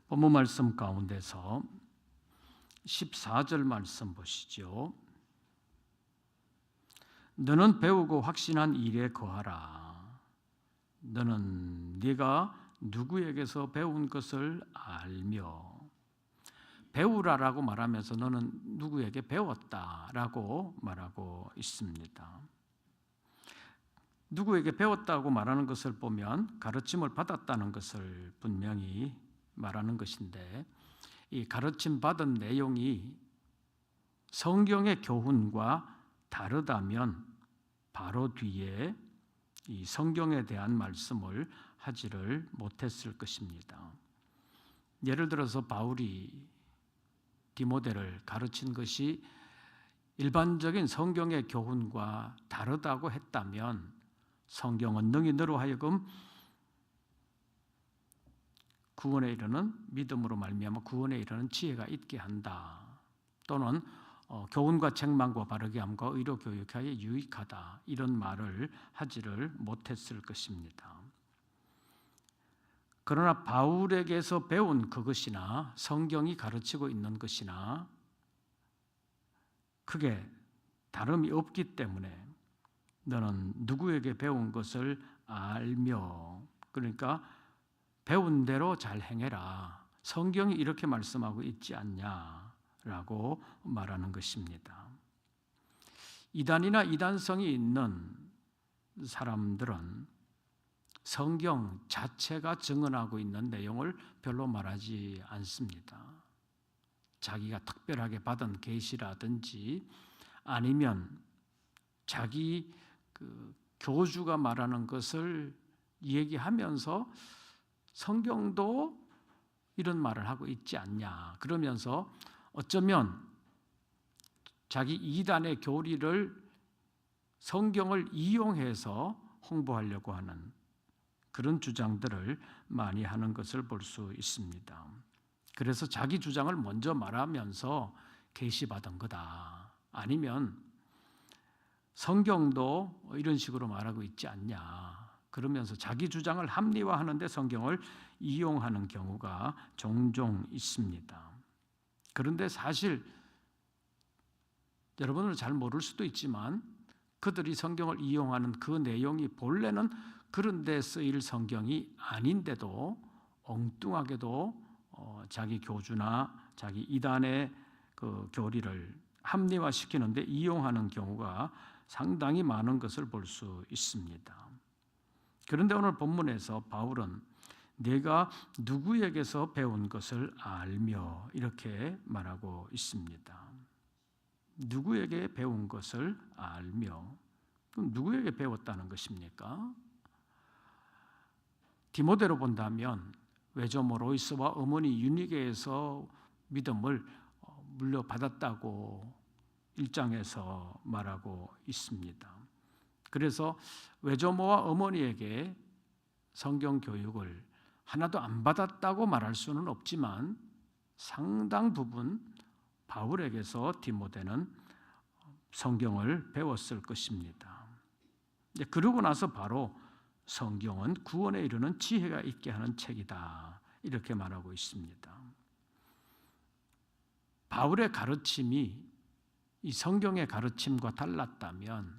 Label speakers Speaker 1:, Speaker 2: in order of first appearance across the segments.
Speaker 1: 본문 말씀 가운데서 14절 말씀 보시죠. 너는 배우고 확신한 일에 거하라. 너는 네가 누구에게서 배운 것을 알며. 배우라라고 말하면서 너는 누구에게 배웠다라고 말하고 있습니다. 누구에게 배웠다고 말하는 것을 보면 가르침을 받았다는 것을 분명히 말하는 것인데, 이 가르침 받은 내용이 성경의 교훈과 다르다면 바로 뒤에 이 성경에 대한 말씀을 하지를 못했을 것입니다. 예를 들어서 바울이 디모데를 가르친 것이 일반적인 성경의 교훈과 다르다고 했다면 성경은 능히 너로 하여금 구원에 이르는 믿음으로 말미암아 구원에 이르는 지혜가 있게 한다. 또는 교훈과 책망과 바르게 함과 의로 교육하여 유익하다. 이런 말을 하지를 못했을 것입니다. 그러나 바울에게서 배운 그것이나 성경이 가르치고 있는 것이나 크게 다름이 없기 때문에 너는 누구에게 배운 것을 알며, 그러니까 배운 대로 잘 행해라. 성경이 이렇게 말씀하고 있지 않냐라고 말하는 것입니다. 이단이나 이단성이 있는 사람들은 성경 자체가 증언하고 있는 내용을 별로 말하지 않습니다. 자기가 특별하게 받은 계시라든지 아니면 자기 교주가 말하는 것을 얘기하면서 성경도 이런 말을 하고 있지 않냐, 그러면서 어쩌면 자기 이단의 교리를 성경을 이용해서 홍보하려고 하는 그런 주장들을 많이 하는 것을 볼 수 있습니다. 그래서 자기 주장을 먼저 말하면서 계시받은 거다, 아니면 성경도 이런 식으로 말하고 있지 않냐, 그러면서 자기 주장을 합리화하는데 성경을 이용하는 경우가 종종 있습니다. 그런데 사실 여러분은 잘 모를 수도 있지만 그들이 성경을 이용하는 그 내용이 본래는 그런 데 쓰일 성경이 아닌데도 엉뚱하게도 자기 교주나 자기 이단의 그 교리를 합리화시키는데 이용하는 경우가 상당히 많은 것을 볼 수 있습니다. 그런데 오늘 본문에서 바울은 내가 누구에게서 배운 것을 알며 이렇게 말하고 있습니다. 누구에게 배운 것을 알며, 그럼 누구에게 배웠다는 것입니까? 디모데로 본다면 외조모 로이스와 어머니 유니게에서 믿음을 물려받았다고 1장에서 말하고 있습니다. 그래서 외조모와 어머니에게 성경 교육을 하나도 안 받았다고 말할 수는 없지만 상당 부분 바울에게서 디모데는 성경을 배웠을 것입니다. 그러고 나서 바로 성경은 구원에 이르는 지혜가 있게 하는 책이다, 이렇게 말하고 있습니다. 바울의 가르침이 이 성경의 가르침과 달랐다면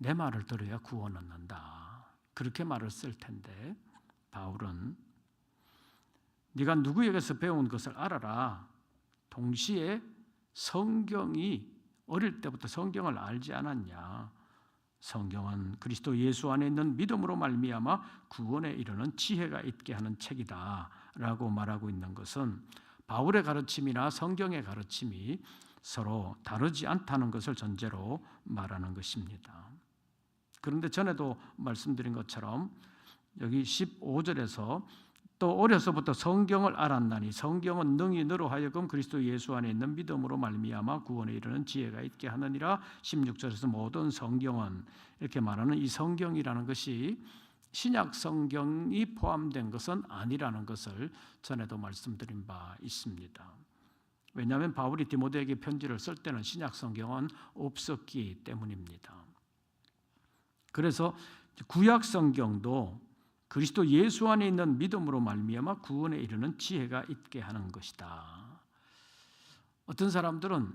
Speaker 1: 내 말을 들어야 구원 얻는다, 그렇게 말을 쓸 텐데 바울은 네가 누구에게서 배운 것을 알아라. 동시에 성경이 어릴 때부터 성경을 알지 않았냐. 성경은 그리스도 예수 안에 있는 믿음으로 말미암아 구원에 이르는 지혜가 있게 하는 책이다 라고 말하고 있는 것은 바울의 가르침이나 성경의 가르침이 서로 다르지 않다는 것을 전제로 말하는 것입니다. 그런데 전에도 말씀드린 것처럼 여기 15절에서 또 어려서부터 성경을 알았나니 성경은 능히 너로 하여금 그리스도 예수 안에 있는 믿음으로 말미암아 구원에 이르는 지혜가 있게 하느니라. 16절에서 모든 성경은, 이렇게 말하는 이 성경이라는 것이 신약 성경이 포함된 것은 아니라는 것을 전에도 말씀드린 바 있습니다. 왜냐하면 바울이 디모데에게 편지를 쓸 때는 신약 성경은 없었기 때문입니다. 그래서 구약 성경도 그리스도 예수 안에 있는 믿음으로 말미암아 구원에 이르는 지혜가 있게 하는 것이다. 어떤 사람들은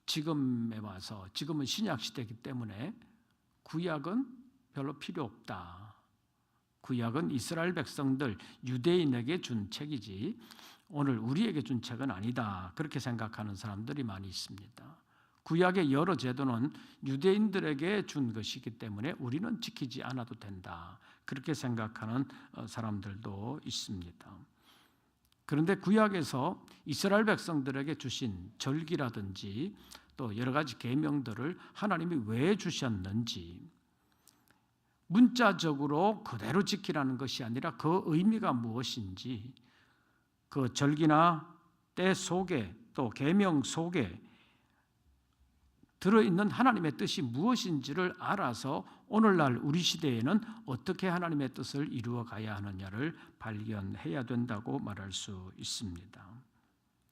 Speaker 1: 지금에 와서, 지금은 신약 시대이기 때문에 구약은 별로 필요 없다. 구약은 이스라엘 백성들, 유대인에게 준 책이지 오늘 우리에게 준 책은 아니다. 그렇게 생각하는 사람들이 많이 있습니다. 구약의 여러 제도는 유대인들에게 준 것이기 때문에 우리는 지키지 않아도 된다. 그렇게 생각하는 사람들도 있습니다. 그런데 구약에서 이스라엘 백성들에게 주신 절기라든지 또 여러 가지 계명들을 하나님이 왜 주셨는지, 문자적으로 그대로 지키라는 것이 아니라 그 의미가 무엇인지, 그 절기나 때 속에 또 계명 속에 들어있는 하나님의 뜻이 무엇인지를 알아서 오늘날 우리 시대에는 어떻게 하나님의 뜻을 이루어 가야 하느냐를 발견해야 된다고 말할 수 있습니다.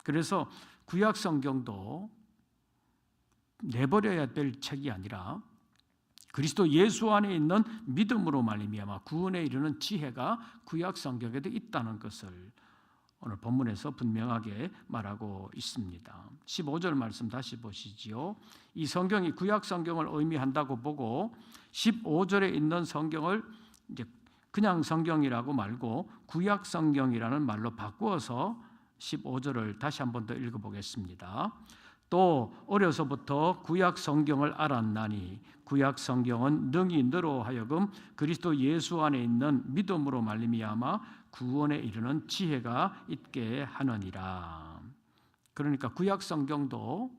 Speaker 1: 그래서 구약 성경도 내버려야 될 책이 아니라 그리스도 예수 안에 있는 믿음으로 말미암아 구원에 이르는 지혜가 구약 성경에도 있다는 것을 오늘 본문에서 분명하게 말하고 있습니다. 15절 말씀 다시 보시지요. 이 성경이 구약 성경을 의미한다고 보고 15절에 있는 성경을 이제 그냥 성경이라고 말고 구약 성경이라는 말로 바꾸어서 15절을 다시 한 번 더 읽어보겠습니다. 또 어려서부터 구약 성경을 알았나니 구약 성경은 능히 너로 하여금 그리스도 예수 안에 있는 믿음으로 말미암아 구원에 이르는 지혜가 있게 하느니라. 그러니까 구약 성경도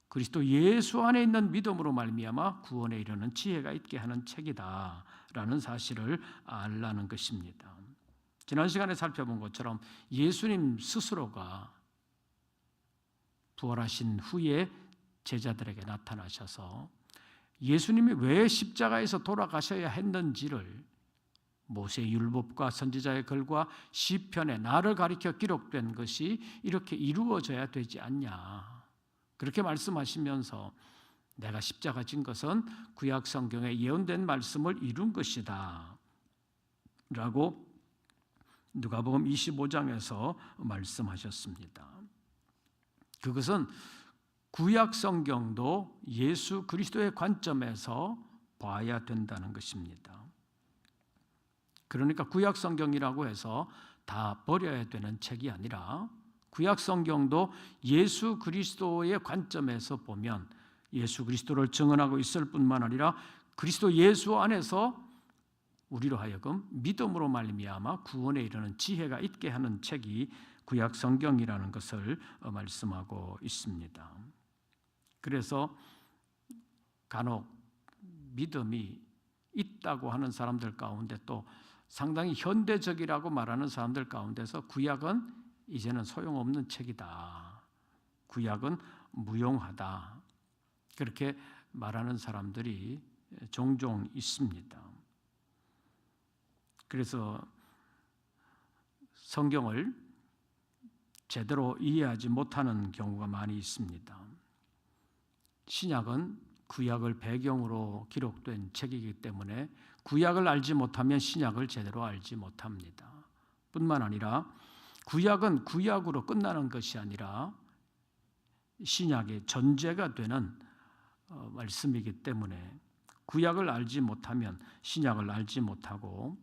Speaker 1: 그리스도 예수 안에 있는 믿음으로 말미암아 구원에 이르는 지혜가 있게 하는 책이다라는 사실을 알라는 것입니다. 지난 시간에 살펴본 것처럼 예수님 스스로가 부활하신 후에 제자들에게 나타나셔서 예수님이 왜 십자가에서 돌아가셔야 했는지를 모세의 율법과 선지자의 글과 시편에 나를 가리켜 기록된 것이 이렇게 이루어져야 되지 않냐, 그렇게 말씀하시면서 내가 십자가 진 것은 구약 성경에 예언된 말씀을 이룬 것이다 라고 누가복음 25장에서 말씀하셨습니다. 그것은 구약 성경도 예수 그리스도의 관점에서 봐야 된다는 것입니다. 그러니까 구약 성경이라고 해서 다 버려야 되는 책이 아니라 구약 성경도 예수 그리스도의 관점에서 보면 예수 그리스도를 증언하고 있을 뿐만 아니라 그리스도 예수 안에서 우리로 하여금 믿음으로 말미암아 구원에 이르는 지혜가 있게 하는 책이 구약 성경이라는 것을 말씀하고 있습니다. 그래서 간혹 믿음이 있다고 하는 사람들 가운데 또 상당히 현대적이라고 말하는 사람들 가운데서 구약은 이제는 소용없는 책이다, 구약은 무용하다, 그렇게 말하는 사람들이 종종 있습니다. 그래서 성경을 제대로 이해하지 못하는 경우가 많이 있습니다. 신약은 구약을 배경으로 기록된 책이기 때문에 구약을 알지 못하면 신약을 제대로 알지 못합니다. 뿐만 아니라 구약은 구약으로 끝나는 것이 아니라 신약의 전제가 되는 말씀이기 때문에 구약을 알지 못하면 신약을 알지 못하고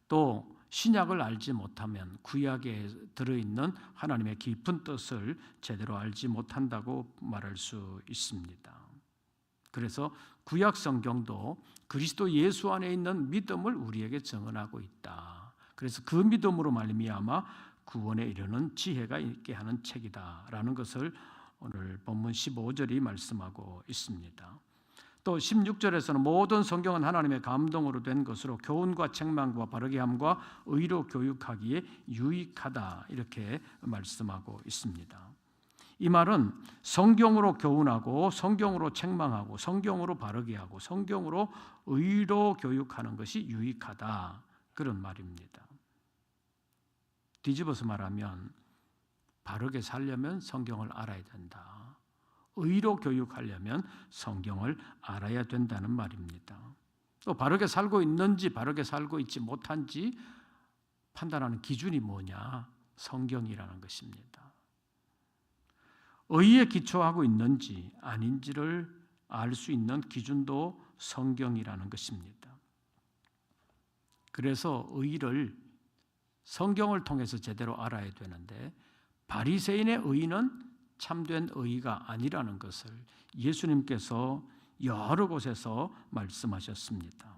Speaker 1: 또 신약을 알지 못하면 구약에 들어있는 하나님의 깊은 뜻을 제대로 알지 못한다고 말할 수 있습니다. 그래서 구약 성경도 그리스도 예수 안에 있는 믿음을 우리에게 증언하고 있다. 그래서 그 믿음으로 말미암아 구원에 이르는 지혜가 있게 하는 책이다라는 것을 오늘 본문 15절이 말씀하고 있습니다. 또 16절에서는 모든 성경은 하나님의 감동으로 된 것으로 교훈과 책망과 바르게 함과 의로 교육하기에 유익하다 이렇게 말씀하고 있습니다. 이 말은 성경으로 교훈하고 성경으로 책망하고 성경으로 바르게 하고 성경으로 의로 교육하는 것이 유익하다 그런 말입니다. 뒤집어서 말하면 바르게 살려면 성경을 알아야 된다. 의로 교육하려면 성경을 알아야 된다는 말입니다. 또 바르게 살고 있는지 바르게 살고 있지 못한지 판단하는 기준이 뭐냐? 성경이라는 것입니다. 의에 기초하고 있는지 아닌지를 알 수 있는 기준도 성경이라는 것입니다. 그래서 의를 성경을 통해서 제대로 알아야 되는데 바리새인의 의는 참된 의가 아니라는 것을 예수님께서 여러 곳에서 말씀하셨습니다.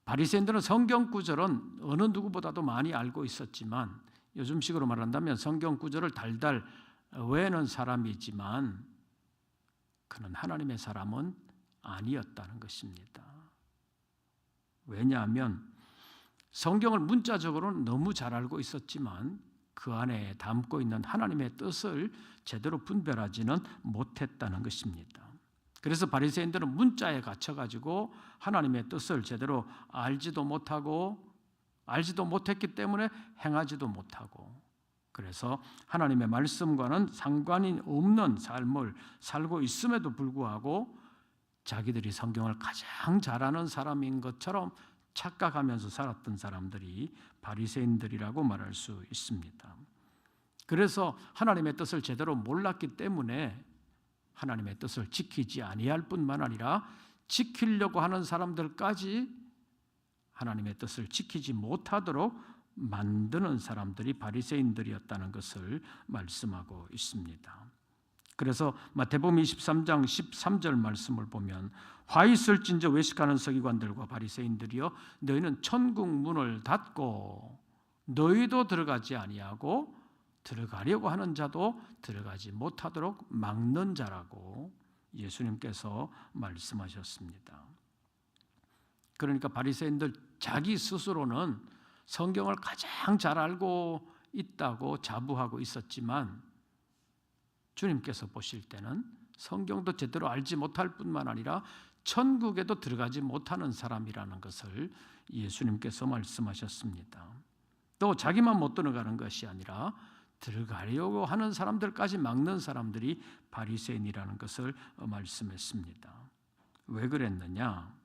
Speaker 1: 바리새인들은 성경 구절은 어느 누구보다도 많이 알고 있었지만 요즘식으로 말한다면 성경 구절을 달달 외우는 사람이지만 그는 하나님의 사람은 아니었다는 것입니다. 왜냐하면 성경을 문자적으로는 너무 잘 알고 있었지만 그 안에 담고 있는 하나님의 뜻을 제대로 분별하지는 못했다는 것입니다. 그래서 바리새인들은 문자에 갇혀가지고 하나님의 뜻을 제대로 알지도 못했기 때문에 행하지도 못하고, 그래서 하나님의 말씀과는 상관이 없는 삶을 살고 있음에도 불구하고 자기들이 성경을 가장 잘하는 사람인 것처럼 착각하면서 살았던 사람들이 바리새인들이라고 말할 수 있습니다. 그래서 하나님의 뜻을 제대로 몰랐기 때문에 하나님의 뜻을 지키지 아니할 뿐만 아니라 지키려고 하는 사람들까지 하나님의 뜻을 지키지 못하도록 만드는 사람들이 바리새인들이었다는 것을 말씀하고 있습니다. 그래서 마태복음 23장 13절 말씀을 보면 화 있을진저 외식하는 서기관들과 바리새인들이여 너희는 천국 문을 닫고 너희도 들어가지 아니하고 들어가려고 하는 자도 들어가지 못하도록 막는 자라고 예수님께서 말씀하셨습니다. 그러니까 바리새인들 자기 스스로는 성경을 가장 잘 알고 있다고 자부하고 있었지만 주님께서 보실 때는 성경도 제대로 알지 못할 뿐만 아니라 천국에도 들어가지 못하는 사람이라는 것을 예수님께서 말씀하셨습니다. 또 자기만 못 들어가는 것이 아니라 들어가려고 하는 사람들까지 막는 사람들이 바리새인이라는 것을 말씀했습니다. 왜 그랬느냐?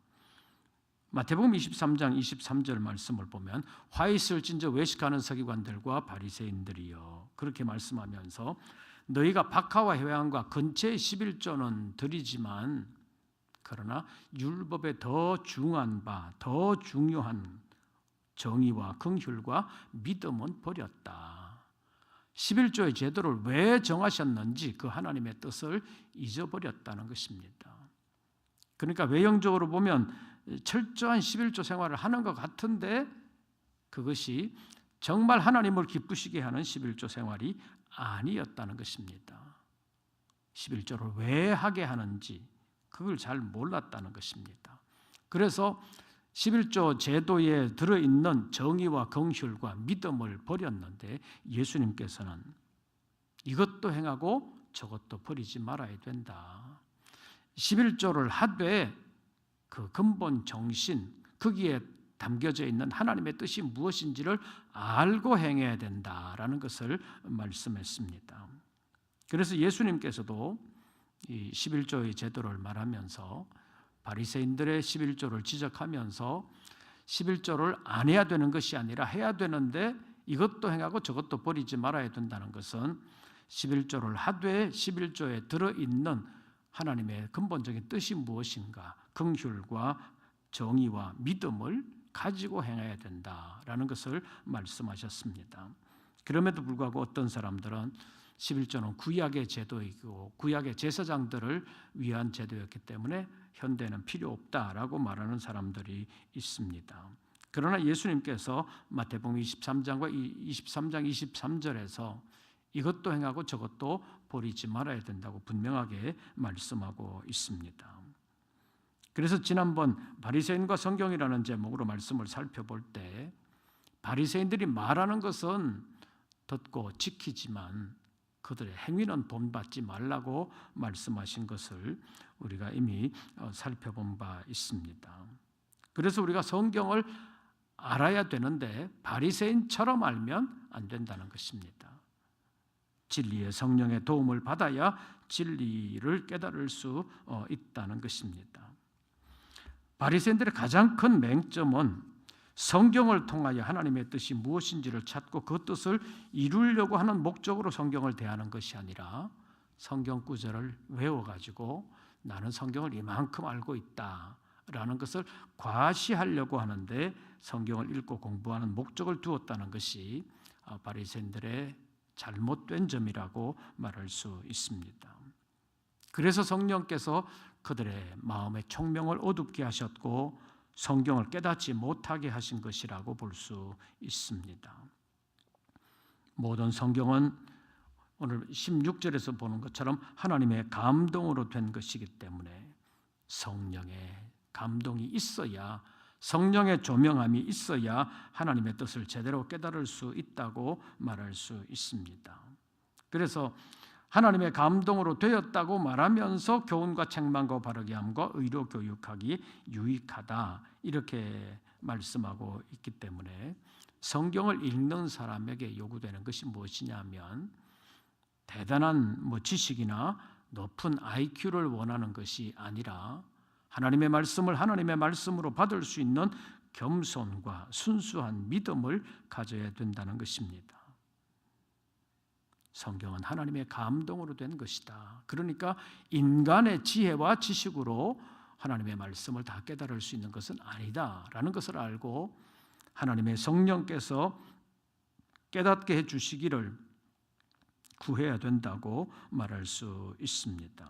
Speaker 1: 마태복음 23장 23절 말씀을 보면 화 있을진저 외식하는 서기관들과 바리새인들이여 그렇게 말씀하면서 너희가 박하와 회향과 근처의 11조는 드리지만 그러나 율법에 더 중한 바, 더 중요한 정의와 긍휼과 믿음은 버렸다. 11조의 제도를 왜 정하셨는지 그 하나님의 뜻을 잊어버렸다는 것입니다. 그러니까 외형적으로 보면 철저한 11조 생활을 하는 것 같은데 그것이 정말 하나님을 기쁘시게 하는 11조 생활이 아니었다는 것입니다. 11조를 왜 하게 하는지 그걸 잘 몰랐다는 것입니다. 그래서 11조 제도에 들어있는 정의와 긍휼과 믿음을 버렸는데 예수님께서는 이것도 행하고 저것도 버리지 말아야 된다. 11조를 하되 그 근본 정신, 거기에 담겨져 있는 하나님의 뜻이 무엇인지를 알고 행해야 된다라는 것을 말씀했습니다. 그래서 예수님께서도 이 11조의 제도를 말하면서 바리새인들의 11조를 지적하면서 11조를 안 해야 되는 것이 아니라 해야 되는데 이것도 행하고 저것도 버리지 말아야 된다는 것은 11조를 하되 11조에 들어있는 하나님의 근본적인 뜻이 무엇인가, 긍휼과 정의와 믿음을 가지고 행해야 된다라는 것을 말씀하셨습니다. 그럼에도 불구하고 어떤 사람들은 11조는 구약의 제도이고 구약의 제사장들을 위한 제도였기 때문에 현대는 필요 없다라고 말하는 사람들이 있습니다. 그러나 예수님께서 마태복음 23장과 23장 23절에서 이것도 행하고 저것도 버리지 말아야 된다고 분명하게 말씀하고 있습니다. 그래서 지난번 바리새인과 성경이라는 제목으로 말씀을 살펴볼 때 바리새인들이 말하는 것은 듣고 지키지만 그들의 행위는 본받지 말라고 말씀하신 것을 우리가 이미 살펴본 바 있습니다. 그래서 우리가 성경을 알아야 되는데 바리새인처럼 알면 안 된다는 것입니다. 진리의 성령의 도움을 받아야 진리를 깨달을 수 있다는 것입니다. 바리새인들의 가장 큰 맹점은 성경을 통하여 하나님의 뜻이 무엇인지를 찾고 그 뜻을 이루려고 하는 목적으로 성경을 대하는 것이 아니라 성경 구절을 외워가지고 나는 성경을 이만큼 알고 있다라는 것을 과시하려고 하는데 성경을 읽고 공부하는 목적을 두었다는 것이 바리새인들의 잘못된 점이라고 말할 수 있습니다. 그래서 성령께서 그들의 마음의 총명을 어둡게 하셨고 성경을 깨닫지 못하게 하신 것이라고 볼 수 있습니다. 모든 성경은 오늘 16절에서 보는 것처럼 하나님의 감동으로 된 것이기 때문에 성령의 감동이 있어야, 성령의 조명함이 있어야 하나님의 뜻을 제대로 깨달을 수 있다고 말할 수 있습니다. 그래서 하나님의 감동으로 되었다고 말하면서 교훈과 책망과 바르게 함과 의로 교육하기 유익하다 이렇게 말씀하고 있기 때문에 성경을 읽는 사람에게 요구되는 것이 무엇이냐면 대단한 지식이나 높은 IQ를 원하는 것이 아니라 하나님의 말씀을 하나님의 말씀으로 받을 수 있는 겸손과 순수한 믿음을 가져야 된다는 것입니다. 성경은 하나님의 감동으로 된 것이다. 그러니까 인간의 지혜와 지식으로 하나님의 말씀을 다 깨달을 수 있는 것은 아니다라는 것을 알고 하나님의 성령께서 깨닫게 해주시기를 구해야 된다고 말할 수 있습니다.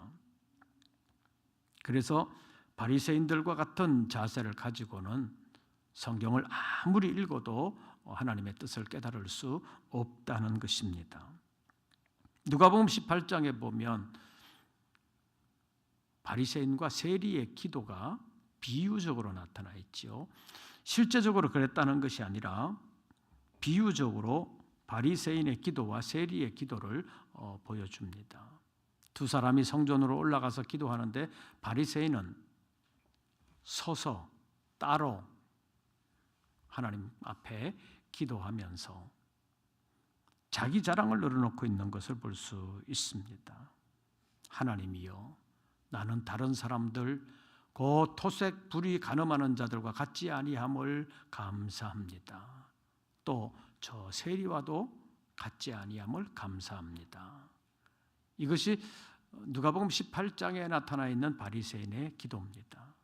Speaker 1: 그래서 바리새인들과 같은 자세를 가지고는 성경을 아무리 읽어도 하나님의 뜻을 깨달을 수 없다는 것입니다. 누가복음 18장에 보면 바리새인과 세리의 기도가 비유적으로 나타나 있지요. 실제적으로 그랬다는 것이 아니라 비유적으로 바리새인의 기도와 세리의 기도를 보여줍니다. 두 사람이 성전으로 올라가서 기도하는데 바리새인은 서서 따로 하나님 앞에 기도하면서 자기 자랑을 늘어놓고 있는 것을 볼 수 있습니다. 하나님이여, 나는 다른 사람들 곧 토색 불이 간음하는 자들과 같지 아니함을 감사합니다. 또 저 세리와도 같지 아니함을 감사합니다. 이것이 누가복음 18장에 나타나 있는 바리새인의 기도입니다.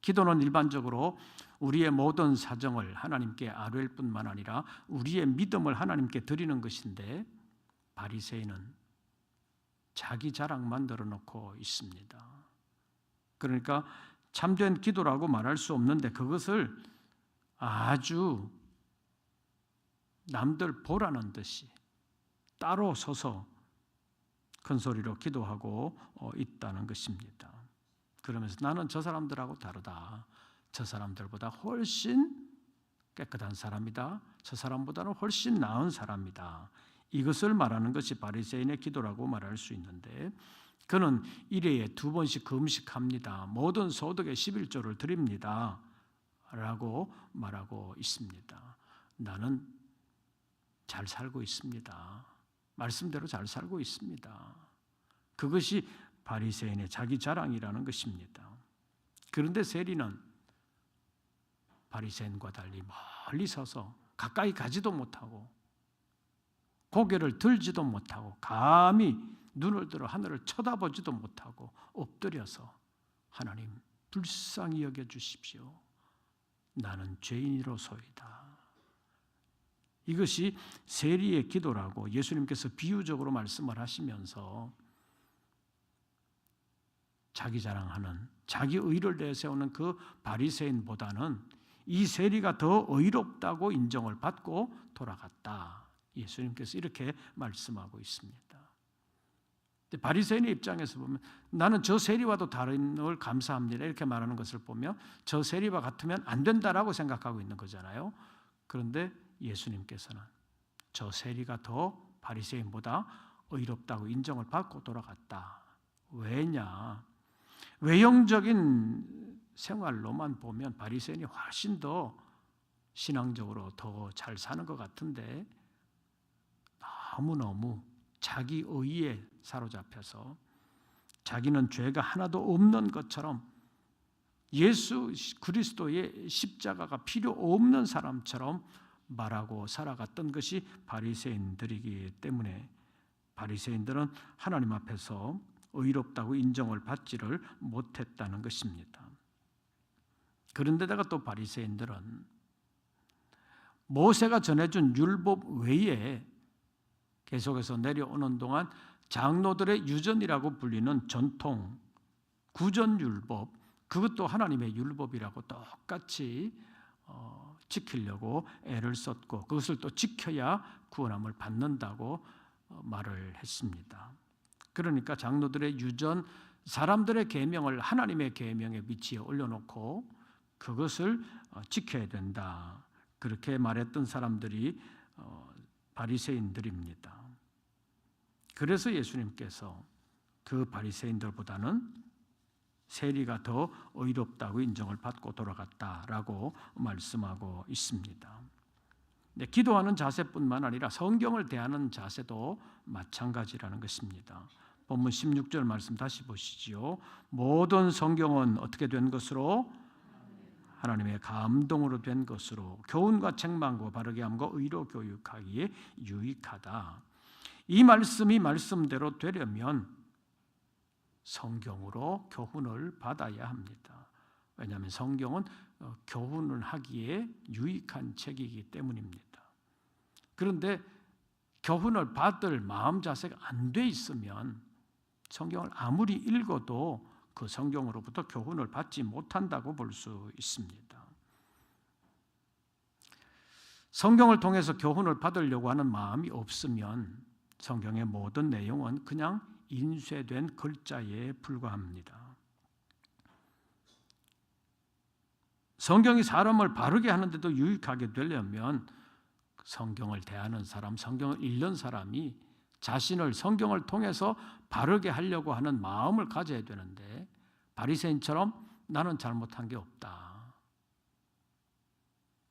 Speaker 1: 기도는 일반적으로 우리의 모든 사정을 하나님께 아뢰일 뿐만 아니라 우리의 믿음을 하나님께 드리는 것인데 바리새인은 자기 자랑만 늘어놓고 있습니다. 그러니까 참된 기도라고 말할 수 없는데 그것을 아주 남들 보라는 듯이 따로 서서 큰 소리로 기도하고 있다는 것입니다. 그러면서 나는 저 사람들하고 다르다. 저 사람들보다 훨씬 깨끗한 사람이다. 저 사람보다는 훨씬 나은 사람이다. 이것을 말하는 것이 바리새인의 기도라고 말할 수 있는데 그는 일회에 2번씩 금식합니다. 모든 소득의 11조를 드립니다. 라고 말하고 있습니다. 나는 잘 살고 있습니다. 말씀대로 잘 살고 있습니다. 그것이 바리새인의 자기 자랑이라는 것입니다. 그런데 세리는 바리새인과 달리 멀리 서서 가까이 가지도 못하고 고개를 들지도 못하고 감히 눈을 들어 하늘을 쳐다보지도 못하고 엎드려서 하나님 불쌍히 여겨주십시오. 나는 죄인이로소이다. 이것이 세리의 기도라고 예수님께서 비유적으로 말씀을 하시면서 자기 자랑하는 자기 의를 내세우는 그 바리새인보다는 이 세리가 더 의롭다고 인정을 받고 돌아갔다. 예수님께서 이렇게 말씀하고 있습니다. 바리새인의 입장에서 보면 나는 저 세리와도 다른 걸 감사합니다. 이렇게 말하는 것을 보면 저 세리와 같으면 안 된다라고 생각하고 있는 거잖아요. 그런데 예수님께서는 저 세리가 더 바리새인보다 의롭다고 인정을 받고 돌아갔다. 왜냐? 외형적인 생활로만 보면 바리새인이 훨씬 더 신앙적으로 더 잘 사는 것 같은데 너무너무 자기 의에 사로잡혀서 자기는 죄가 하나도 없는 것처럼 예수 그리스도의 십자가가 필요 없는 사람처럼 말하고 살아갔던 것이 바리새인들이기 때문에 바리새인들은 하나님 앞에서 의롭다고 인정을 받지를 못했다는 것입니다. 그런데다가 또 바리새인들은 모세가 전해준 율법 외에 계속해서 내려오는 동안 장로들의 유전이라고 불리는 전통, 구전율법, 그것도 하나님의 율법이라고 똑같이 지키려고 애를 썼고 그것을 또 지켜야 구원함을 받는다고 말을 했습니다. 그러니까 장로들의 유전, 사람들의 계명을 하나님의 계명에 위치에 올려놓고 그것을 지켜야 된다. 그렇게 말했던 사람들이 바리새인들입니다. 그래서 예수님께서 그 바리새인들보다는 세리가 더 의롭다고 인정을 받고 돌아갔다라고 말씀하고 있습니다. 네, 기도하는 자세뿐만 아니라 성경을 대하는 자세도 마찬가지라는 것입니다. 본문 16절 말씀 다시 보시지요. 모든 성경은 어떻게 된 것으로? 하나님의 감동으로 된 것으로 교훈과 책망과 바르게 함과 의로 교육하기에 유익하다. 이 말씀이 말씀대로 되려면 성경으로 교훈을 받아야 합니다. 왜냐하면 성경은 교훈을 하기에 유익한 책이기 때문입니다. 그런데 교훈을 받을 마음 자세가 안 돼 있으면 성경을 아무리 읽어도 그 성경으로부터 교훈을 받지 못한다고 볼 수 있습니다. 성경을 통해서 교훈을 받으려고 하는 마음이 없으면 성경의 모든 내용은 그냥 인쇄된 글자에 불과합니다. 성경이 사람을 바르게 하는데도 유익하게 되려면 성경을 대하는 사람, 성경을 읽는 사람이 자신을 성경을 통해서 바르게 하려고 하는 마음을 가져야 되는데 바리새인처럼 나는 잘못한 게 없다.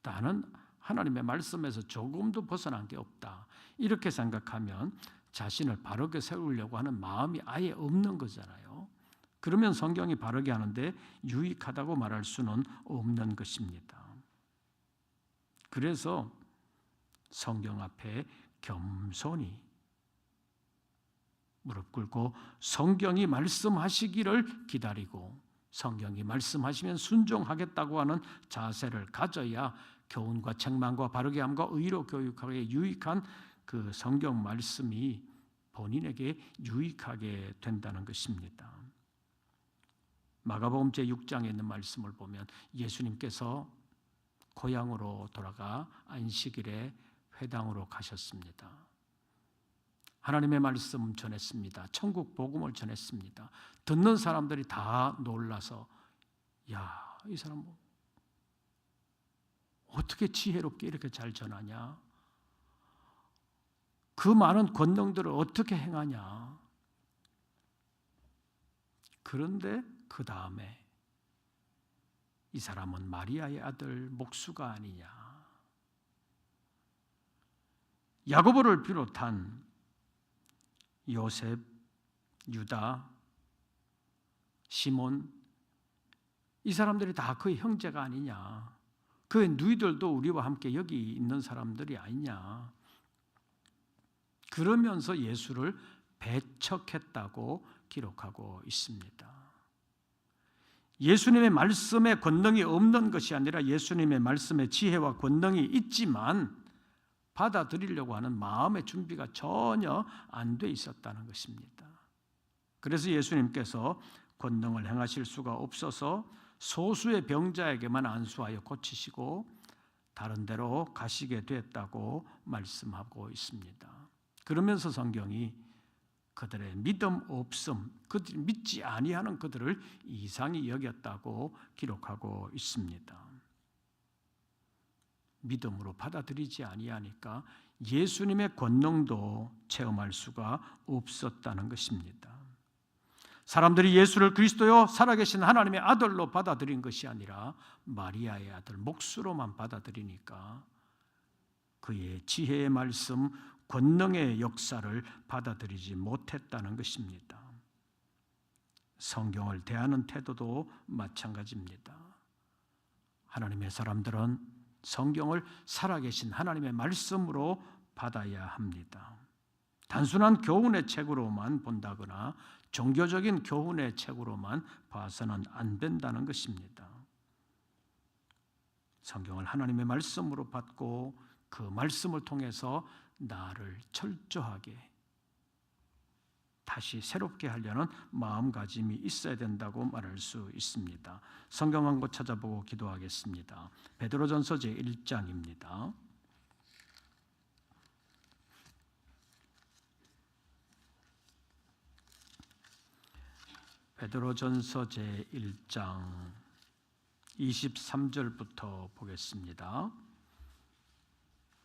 Speaker 1: 나는 하나님의 말씀에서 조금도 벗어난 게 없다. 이렇게 생각하면 자신을 바르게 세우려고 하는 마음이 아예 없는 거잖아요. 그러면 성경이 바르게 하는데 유익하다고 말할 수는 없는 것입니다. 그래서 성경 앞에 겸손히 무릎 꿇고 성경이 말씀하시기를 기다리고 성경이 말씀하시면 순종하겠다고 하는 자세를 가져야 교훈과 책망과 바르게 함과 의로 교육하기에 유익한 그 성경 말씀이 본인에게 유익하게 된다는 것입니다. 마가복음 제6장에 있는 말씀을 보면 예수님께서 고향으로 돌아가 안식일에 회당으로 가셨습니다. 하나님의 말씀 전했습니다. 천국 복음을 전했습니다. 듣는 사람들이 다 놀라서 야, 이 사람 어떻게 지혜롭게 이렇게 잘 전하냐? 그 많은 권능들을 어떻게 행하냐? 그런데 그 다음에 이 사람은 마리아의 아들 목수가 아니냐? 야고보를 비롯한 요셉, 유다, 시몬 이 사람들이 다 그의 형제가 아니냐? 그의 누이들도 우리와 함께 여기 있는 사람들이 아니냐? 그러면서 예수를 배척했다고 기록하고 있습니다. 예수님의 말씀에 권능이 없는 것이 아니라 예수님의 말씀에 지혜와 권능이 있지만 받아들이려고 하는 마음의 준비가 전혀 안 돼 있었다는 것입니다. 그래서 예수님께서 권능을 행하실 수가 없어서 소수의 병자에게만 안수하여 고치시고 다른 데로 가시게 됐다고 말씀하고 있습니다. 그러면서 성경이 그들의 믿음 없음, 그들이 믿지 아니하는 그들을 이상히 여겼다고 기록하고 있습니다. 믿음으로 받아들이지 아니하니까 예수님의 권능도 체험할 수가 없었다는 것입니다. 사람들이 예수를 그리스도요 살아계신 하나님의 아들로 받아들인 것이 아니라 마리아의 아들 목수로만 받아들이니까 그의 지혜의 말씀, 권능의 역사를 받아들이지 못했다는 것입니다. 성경을 대하는 태도도 마찬가지입니다. 하나님의 사람들은 성경을 살아계신 하나님의 말씀으로 받아야 합니다. 단순한 교훈의 책으로만 본다거나 종교적인 교훈의 책으로만 봐서는 안 된다는 것입니다. 성경을 하나님의 말씀으로 받고 그 말씀을 통해서 나를 철저하게 다시 새롭게 하려는 마음가짐이 있어야 된다고 말할 수 있습니다. 성경 한 곳 찾아보고 기도하겠습니다. 베드로전서 제1장입니다. 베드로전서 제1장 23절부터 보겠습니다.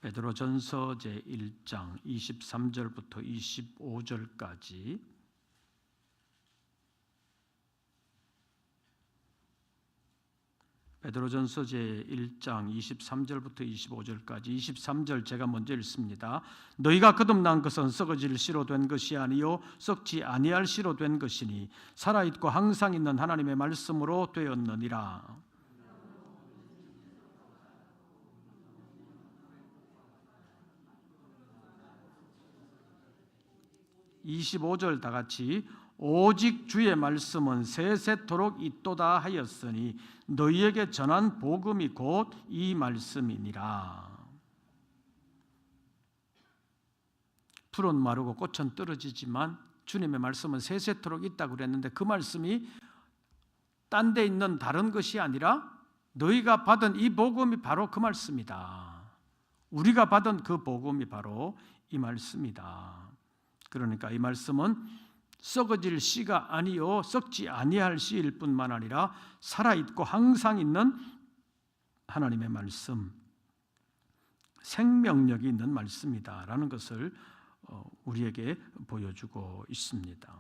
Speaker 1: 베드로전서 제1장 23절부터 25절까지 베드로전서 제1장 23절부터 25절까지 23절 제가 먼저 읽습니다. 너희가 거듭난 것은 썩어질 씨로 된 것이 아니요 썩지 아니할 씨로 된 것이니 살아있고 항상 있는 하나님의 말씀으로 되었느니라. 25절 다 같이 오직 주의 말씀은 세세토록 있도다 하였으니 너희에게 전한 복음이 곧 이 말씀이니라. 풀은 마르고 꽃은 떨어지지만 주님의 말씀은 세세토록 있다고 그랬는데 그 말씀이 딴 데 있는 다른 것이 아니라 너희가 받은 이 복음이 바로 그 말씀이다. 우리가 받은 그 복음이 바로 이 말씀이다. 그러니까 이 말씀은 썩어질 씨가 아니요 썩지 아니할 씨일 뿐만 아니라 살아있고 항상 있는 하나님의 말씀, 생명력이 있는 말씀이다라는 것을 우리에게 보여주고 있습니다.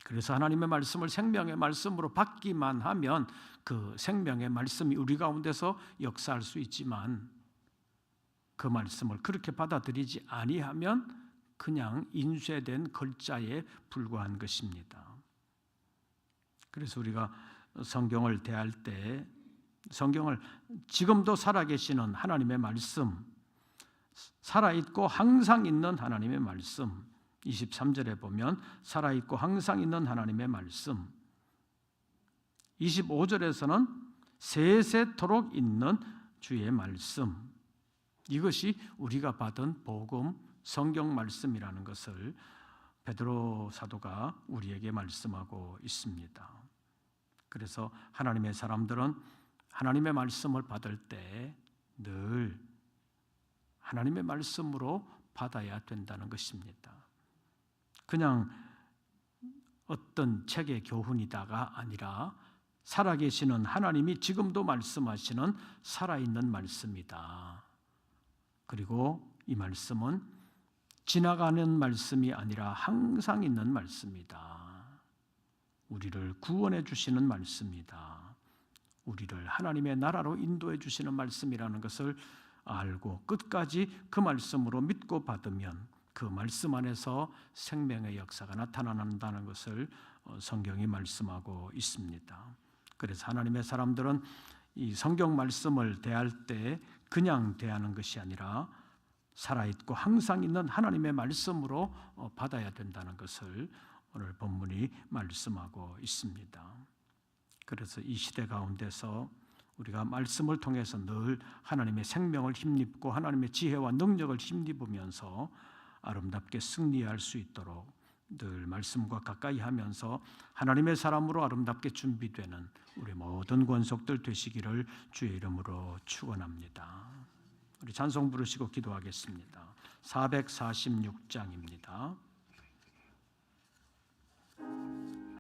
Speaker 1: 그래서 하나님의 말씀을 생명의 말씀으로 받기만 하면 그 생명의 말씀이 우리 가운데서 역사할 수 있지만 그 말씀을 그렇게 받아들이지 아니하면 그냥 인쇄된 글자에 불과한 것입니다. 그래서 우리가 성경을 대할 때 성경을 지금도 살아계시는 하나님의 말씀, 살아있고 항상 있는 하나님의 말씀, 23절에 보면 살아있고 항상 있는 하나님의 말씀, 25절에서는 세세토록 있는 주의 말씀, 이것이 우리가 받은 복음 성경 말씀이라는 것을 베드로 사도가 우리에게 말씀하고 있습니다. 그래서 하나님의 사람들은 하나님의 말씀을 받을 때 늘 하나님의 말씀으로 받아야 된다는 것입니다. 그냥 어떤 책의 교훈이다가 아니라 살아계시는 하나님이 지금도 말씀하시는 살아있는 말씀이다. 그리고 이 말씀은 지나가는 말씀이 아니라 항상 있는 말씀이다. 우리를 구원해 주시는 말씀이다. 우리를 하나님의 나라로 인도해 주시는 말씀이라는 것을 알고 끝까지 그 말씀으로 믿고 받으면 그 말씀 안에서 생명의 역사가 나타난다는 것을 성경이 말씀하고 있습니다. 그래서 하나님의 사람들은 이 성경 말씀을 대할 때 그냥 대하는 것이 아니라 살아있고 항상 있는 하나님의 말씀으로 받아야 된다는 것을 오늘 본문이 말씀하고 있습니다. 그래서 이 시대 가운데서 우리가 말씀을 통해서 늘 하나님의 생명을 힘입고 하나님의 지혜와 능력을 힘입으면서 아름답게 승리할 수 있도록 늘 말씀과 가까이 하면서 하나님의 사람으로 아름답게 준비되는 우리 모든 권속들 되시기를 주의 이름으로 축원합니다. 우리 찬송 부르시고 기도하겠습니다. 446장입니다.